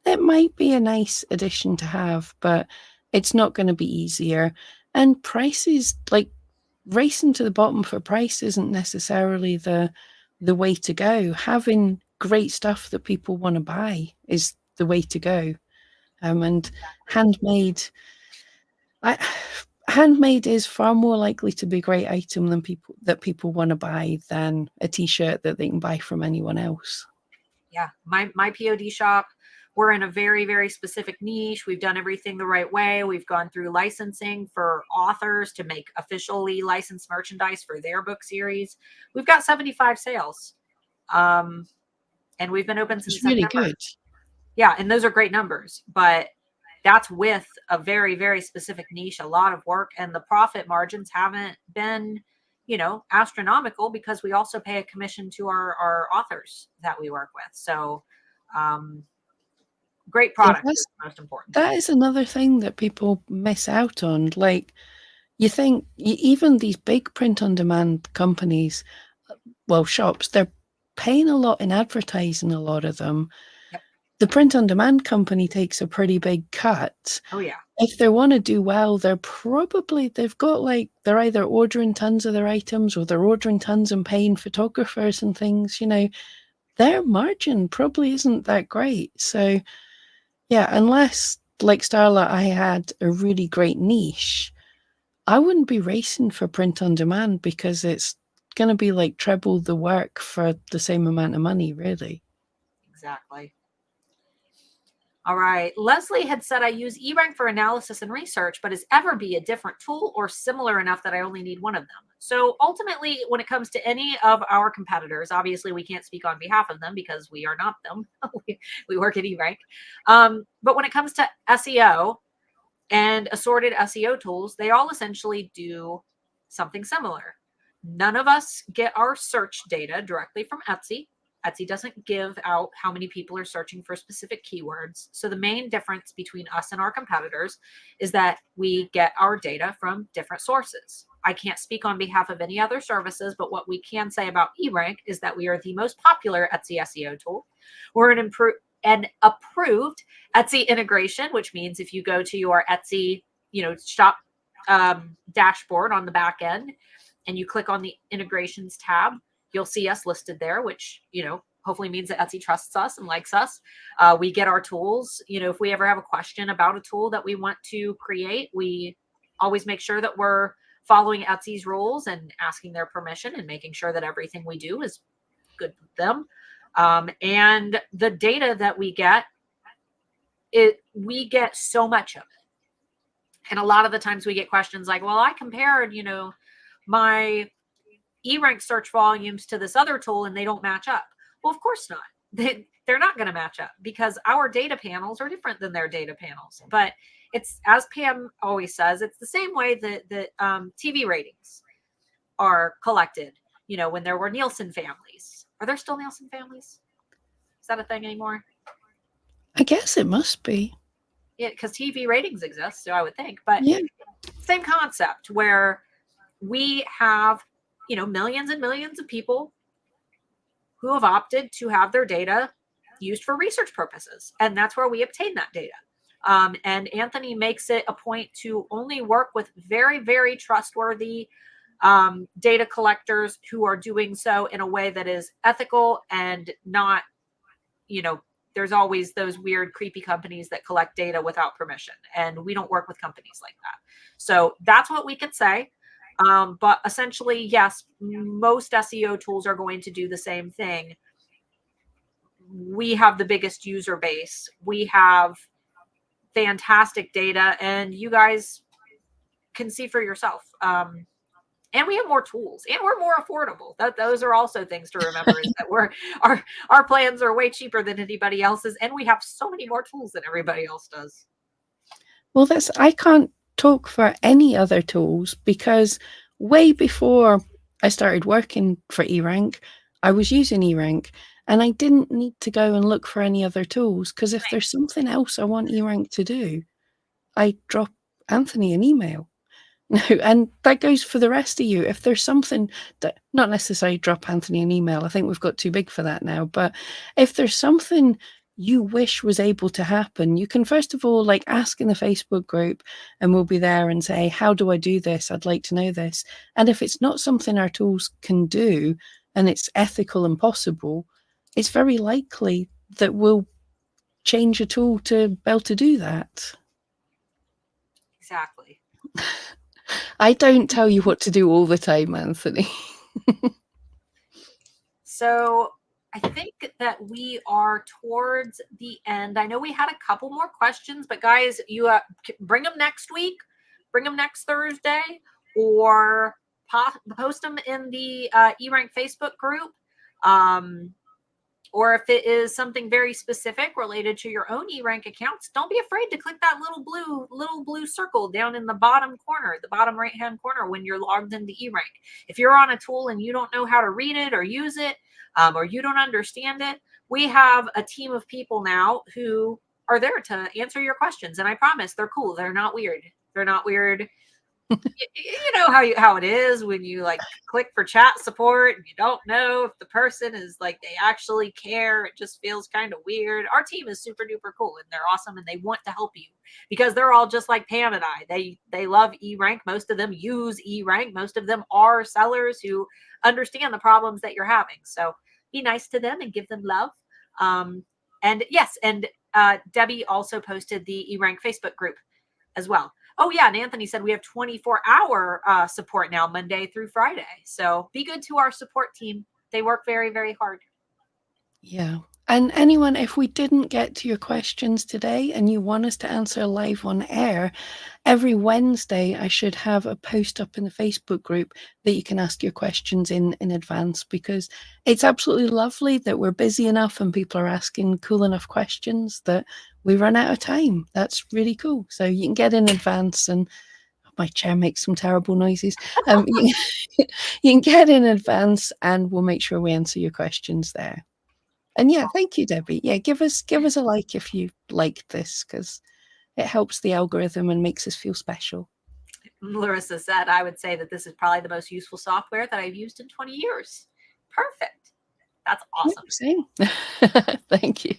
it might be a nice addition to have, but it's not going to be easier. And prices, like racing to the bottom for price, isn't necessarily the way to go. Having great stuff that people want to buy is the way to go. And handmade, I, handmade is far more likely to be a great item than people want to buy than a t-shirt that they can buy from anyone else. Yeah, my POD shop, we're in a very, very specific niche. We've done everything the right way. We've gone through licensing for authors to make officially licensed merchandise for their book series. We've got 75 sales. And we've been open since It's really September. good. Yeah, and those are great numbers, but that's with a very, very specific niche, a lot of work, and the profit margins haven't been, astronomical, because we also pay a commission to our authors that we work with. So great Yeah, product is the most important that thing. is another thing that people miss out on. Like, you think even these big print on demand companies, well, shops, they're paying a lot in advertising, a lot of them. Yep. The print on demand company takes a pretty big cut. Oh yeah. If they want to do well, they've got like, they're either ordering tons of their items, or they're ordering tons and paying photographers and things, their margin probably isn't that great. So yeah, unless like Starla, I had a really great niche, I wouldn't be racing for print on demand, because it's going to be like treble the work for the same amount of money, really. Exactly. All right. Leslie had said, I use eRank for analysis and research, but is Everbee a different tool or similar enough that I only need one of them? So ultimately, when it comes to any of our competitors, obviously we can't speak on behalf of them because we are not them. we work at eRank. But when it comes to SEO and assorted SEO tools, they all essentially do something similar. None of us get our search data directly from Etsy. Etsy doesn't give out how many people are searching for specific keywords. So the main difference between us and our competitors is that we get our data from different sources. I can't speak on behalf of any other services, but what we can say about eRank is that we are the most popular Etsy SEO tool. We're an approved Etsy integration, which means if you go to your Etsy, shop dashboard on the back end, and you click on the integrations tab, you'll see us listed there, which, hopefully means that Etsy trusts us and likes us. We get our tools. If we ever have a question about a tool that we want to create, we always make sure that we're following Etsy's rules and asking their permission and making sure that everything we do is good with them. And the data that we get, we get so much of it. And a lot of the times we get questions like, well, I compared, my eRank search volumes to this other tool and they don't match up. Well, of course not. They're not going to match up because our data panels are different than their data panels. But it's, as Pam always says, it's the same way that TV ratings are collected, when there were Nielsen families. Are there still Nielsen families? Is that a thing anymore? I guess it must be. Yeah, because TV ratings exist, so I would think. But Yeah. Same concept, where we have, millions and millions of people who have opted to have their data used for research purposes. And that's where we obtain that data. And Anthony makes it a point to only work with very, very trustworthy data collectors who are doing so in a way that is ethical and not, there's always those weird, creepy companies that collect data without permission. And we don't work with companies like that. So that's what we can say. But essentially, yes, most SEO tools are going to do the same thing. we have the biggest user base. We have fantastic data, and you guys can see for yourself. And we have more tools, and we're more affordable. Those are also things to remember, is that our plans are way cheaper than anybody else's, and we have so many more tools than everybody else does. Well, I can't talk for any other tools, because way before I started working for eRank, I was using eRank, and I didn't need to go and look for any other tools, because if there's something else I want eRank to do, I drop Anthony an email. No, and that goes for the rest of you. If there's something that, not necessarily drop Anthony an email, I think we've got too big for that now, but if there's something you wish was able to happen, you can first of all like ask in the Facebook group, and we'll be there and say, how do I do this? I'd like to know this. And if it's not something our tools can do and it's ethical and possible, it's very likely that we'll change a tool to be able to do that. Exactly. I don't tell you what to do all the time, Anthony. So I think that we are towards the end. I know we had a couple more questions, but guys, you bring them next week, bring them next Thursday, or post them in the eRank Facebook group. Or if it is something very specific related to your own eRank accounts, don't be afraid to click that little blue circle down in the bottom corner, the bottom right-hand corner when you're logged into eRank. If you're on a tool and you don't know how to read it or use it, or you don't understand it, we have a team of people now who are there to answer your questions. And I promise they're cool. They're not weird. They're not weird. You know how it is when you like click for chat support and you don't know if the person is like, they actually care. It just feels kind of weird. Our team is super duper cool, and they're awesome, and they want to help you, because they're all just like Pam and I. They love eRank. Most of them use eRank. Most of them are sellers who understand the problems that you're having. So be nice to them and give them love. And yes, and Debbie also posted the eRank Facebook group as well. Oh yeah, and Anthony said we have 24-hour support now, Monday through Friday. So be good to our support team. They work very, very hard. Yeah. And anyone, if we didn't get to your questions today and you want us to answer live on air, every Wednesday I should have a post up in the Facebook group that you can ask your questions in advance, because it's absolutely lovely that we're busy enough and people are asking cool enough questions that we run out of time. That's really cool. So you can get in advance, and my chair makes some terrible noises. You can get in advance and we'll make sure we answer your questions there. And yeah, thank you, Debbie. Yeah, give us a like if you liked this, because it helps the algorithm and makes us feel special. Larissa said, I would say that this is probably the most useful software that I've used in 20 years. Perfect. That's awesome. Same. Thank you.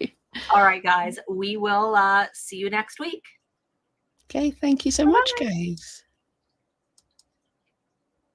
All right, guys, we will see you next week. Okay, thank you so much, guys.